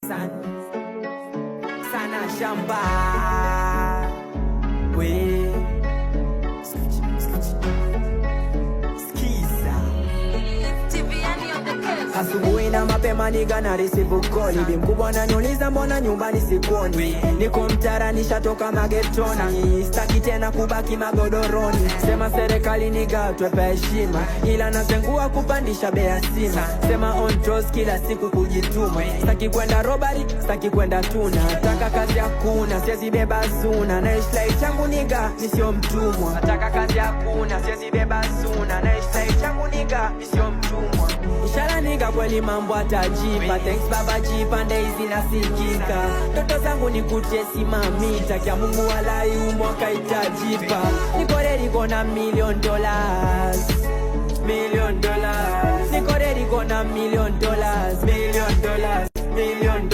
Sana shamba we asubuhi na mapema niga na receive call. Bibi mkubwa ananiuliza mbona nyumbani sikuoni. Niko mtara nishatoka magetoni. Sitaki tena kubaki magodoroni. Sema serikali niga tupe heshima, ila nazengua kupandisha bei sima. Sema on toes kila siku kujituma. Sitaki kwenda robbery, sitaki kwenda tuna. Nataka kazi hakuna, siwezi beba zuna. Naishi life changu niga, nisio mtumwa. Nataka kazi hakuna, siwezi beba zuna. Naishi life changu niga, nisio mtumwa. Inshallah niga kweli mambo atajipa. Thanks baba jipande hizi nasikika. Ndoto zangu ni kutesi mamita. Kia Mungu walai umwaka itajipa. Niko ready kona $1 million. $1 million. Niko ready kona $1 million. $1 million. $1 million.